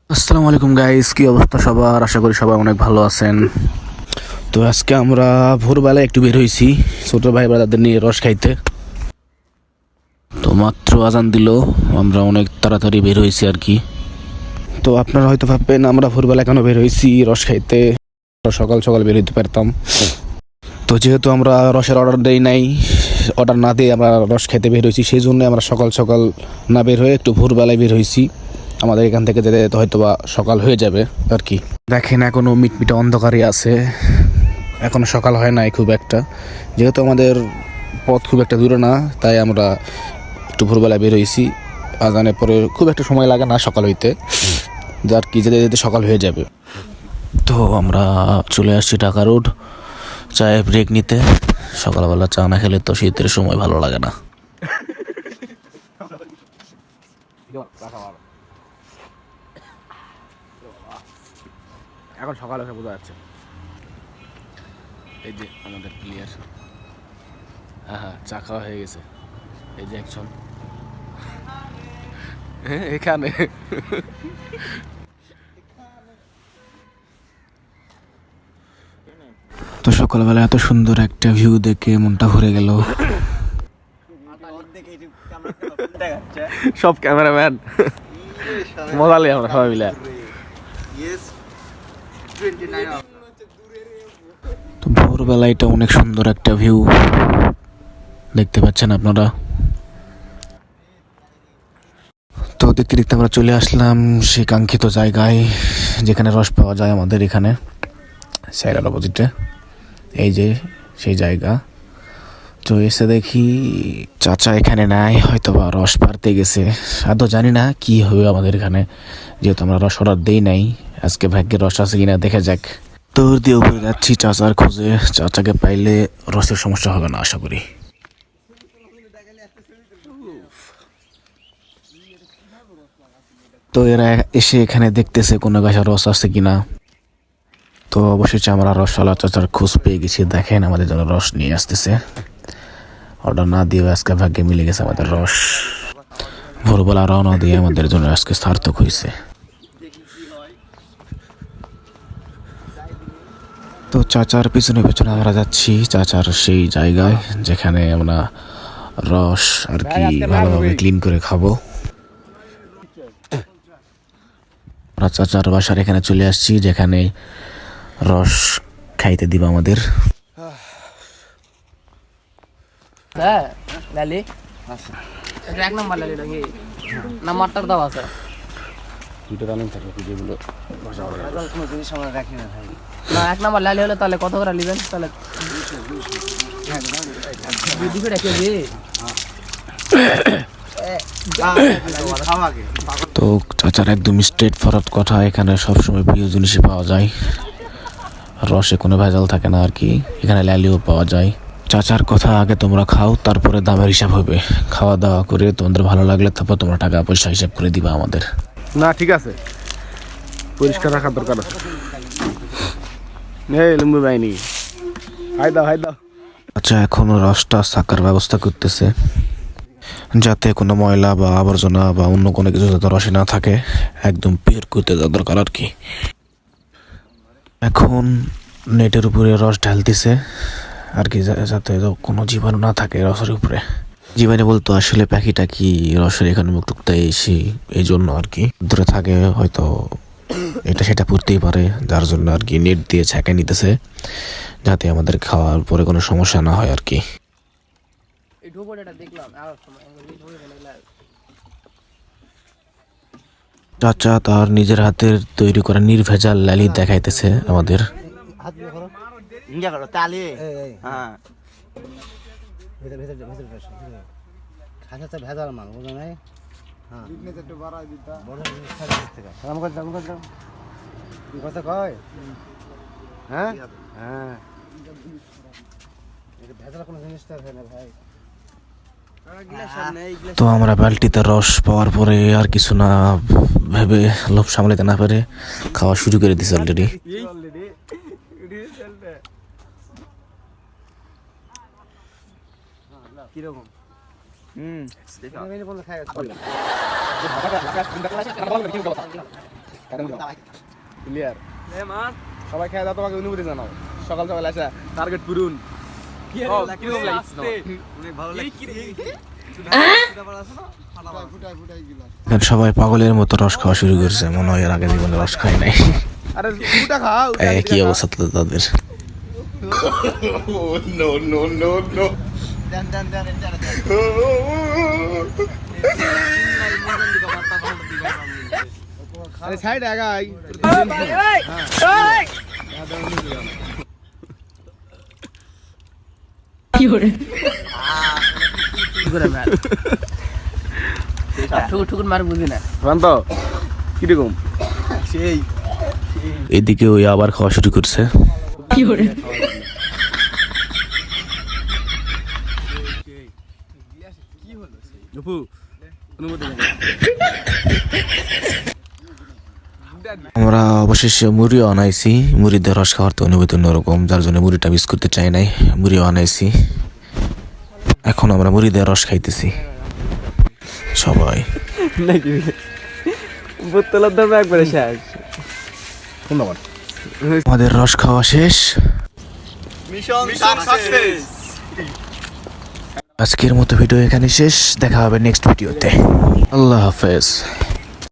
আসসালামু আলাইকুম গাইস, কি অবস্থা সবার? আশা করি সবাই অনেক ভালো আছেন। তো আজকে আমরা ভোরবেলায় একটু বের হয়েছি ছোট ভাই ব্রাদারদের নিয়ে রস খাইতে। তো মাত্র আজান দিল, আমরা অনেক তাড়াতাড়ি বের হয়েছি আর কি। তো আপনারা হয়তো ভাববেন আমরা ভোরবেলা কেন বের হয়েছি রস খাইতে, সকাল সকাল বের হইতে পারতাম। তো যেহেতু আমরা রসের অর্ডার দেই নাই, অর্ডার না দিয়ে আমরা রস খেতে বের হয়েছি, সেই জন্য আমরা সকাল সকাল না বের হয়ে একটু ভোরবেলায় বের হয়েছি। আমাদের এখান থেকে যেতে যেতে হয়তো বা সকাল হয়ে যাবে আর কি। দেখেন এখনও মিটমিটে অন্ধকারই আছে, এখনও সকাল হয় নাই খুব একটা। যেহেতু আমাদের পথ খুব একটা দূরে না, তাই আমরা একটু ভোরবেলায় বের হয়েছি। আজানের পরে খুব একটা সময় লাগে না সকাল হইতে, যার কি যেতে যেতে সকাল হয়ে যাবে। তো আমরা চলে আসছি ঢাকা রোড চায়ে ব্রেক নিতে। সকালবেলা চা না খেলে তো শীতের সময় ভালো লাগে না। এখন সকাল হয়ে বোঝা যাচ্ছে। এই যে আমাদের প্লেয়ার, হ্যাঁ চা খাওয়া হয়ে গেছে। এই যে একজন এখানে। তো সকালবেলা এত সুন্দর একটা ভিউ দেখে মনটা ভরে গেল। সব ক্যামেরাম্যান মজা লি আমরা সবাই মিলে। তো ভোরবেলা এটা অনেক সুন্দর একটা ভিউ দেখতে পাচ্ছেন আপনারা। তো দেখতে দেখতে আমরা চলে আসলাম সেই কাঙ্ক্ষিত জায়গায় যেখানে রস পাওয়া যায় আমাদের এখানে সাইডার অপোজিটে। এই যে সেই জায়গা। তো এসে দেখি চাচা এখানে নাই, হয়তো বা রস পাড়তে গেছে। আদৌ জানি না কি হবে আমাদের এখানে, যেহেতু আমরা রস অর্ডার দেই নাই। আজকে ভাগ্যের রস আছে কিনা দেখা যাক। তোর দিয়ে উপরে যাচ্ছি চাচার খোঁজে। চাচাকে পাইলে রসের সমস্যা হবে না আশা করি। তো এরা এসে এখানে দেখতেছে কোনো গাছে রস আছে কিনা। তো অবশেষে আমরা রসওয়ালা চাচার খোঁজ পেয়ে গেছি। দেখেন আমাদের জন্য রস নিয়ে আসতেছে। অর্ডার না দিয়ে আজকে ভাগ্যে মিলে গেছে আমাদের রস। ভোরবেলা রওনা দিয়ে আমাদের জন্য আজকে সার্থক হয়েছে। তো চাচার পিছনে পিছনে আমরা যাচ্ছি চাচার সেই জায়গায় যেখানে আমরা রস আর কি ভালোভাবে ক্লিন করে খাবো। আমরা চাচার বাসার এখানে চলে আসছি, যেখানে রস খাইতে দিব আমাদের। হ্যাঁ লালি এটা এক নম্বর লালি নাকি নাম্বারটার দাও আছে দুটো রানিং থাকে যেগুলো কোনো জিনিস আমরা রাখি না ভাই। না এক নম্বর লালি হলে তাহলে কত করে নেবেন? তাহলে 200 টাকা কেজি। তো চাচার একদম স্ট্রেট ফরওয়ার্ড কথা, এখানে সবসময় প্রিয় জিনিসই পাওয়া যায়, রসে কোনো ভেজাল থাকে না আর কি। এখানে লালিও পাওয়া যায়। চাচার কথা আগে তোমরা খাও, তারপরে দামের হিসাব হবে। খাওয়া দাওয়া করে তোমাদের ভালো লাগলে তারপর তোমরা টাকা পয়সা হিসাব করে দিবা আমাদের। না ঠিক আছে, পরিষ্কার রাখার দরকার আছে। এই লম্বু বাইনি হাই দাও হাই দাও। আচ্ছা এখনো রসটা ছাকার ব্যবস্থা করতেছে, যাতে কোনো ময়লা বা আবর্জনা বা অন্য কোনো কিছু যাতে রসে না থাকে, একদম পিওর করতে দেওয়া দরকার আর কি। এখন নেটের উপরে রস ঢালতেছে আর কি, যাতে কোনো জীবাণু না থাকে রসের উপরে। জীবাণু বলতো আসলে পাখিটা কি রসের এখানে মুখ টুকতে এসে এই জন্য আর কি দূরে থাকে, হয়তো এটা সেটা পড়তেই পারে, যার জন্য আর কি নেট দিয়ে ছেঁকে নিতেছে, যাতে আমাদের খাওয়ার পরে কোনো সমস্যা না হয় আর কি। এই ঢোবড়টা দেখলাম আর সময় চাচা তার নিজের হাতের তৈরি করা নির্ভেজাল লালি দেখাইতেছে আমাদের। তালে হ্যাঁ ভেজাল মাল বুঝো নাই। হ্যাঁ কথা কয় হ্যাঁ হ্যাঁ ভেজাল কোনো জিনিসটা না ভাই। তো আমরা বালতিতে রস পাওয়ার পরে আর কিছু না ভেবে লোভ সামলাতে না পারে খাওয়া শুরু করে দিছে অলরেডি। কিরকম মেনে বন্ধ খাই ক্লিয়ার সবাই খেয়ে দাও, তোমাকে অনুভূতি জানাও। সকাল সকাল আসা টার্গেট পূরণ। কিরকম লাগছে? এখন সবাই পাগলের মতো রস খাওয়া শুরু করছে, মনে হয় এর আগে জীবনে রস খায় নাই। আরে ফুটা খাও। কি অবস্থা তো তাদের। আরে সাইড আগাই। ঠুকুর মার বুঝি না শান্ত কিরকম? সেই এদিকে ওই আবার খাওয়া শুরু করছে। নুপু অনুমতি জানাও। আমরা অবশেষে মুড়িও আনাইছি। মুড়িতে রস খাওয়ার তো অনুভূতি অন্যরকম, যার জন্য মুড়িটা মিস করতে চাই নাই। মুড়িও আনাইছি, এখন আমরা মুড়ি দিয়ে রস খাইতেছি সবাই। বোতলের দাম একবারে শেষ। আমাদের রস খাওয়া শেষ। আজকের মতো ভিডিও এখানে শেষ, দেখা হবে নেক্সট ভিডিওতে। আল্লাহ হাফেজ।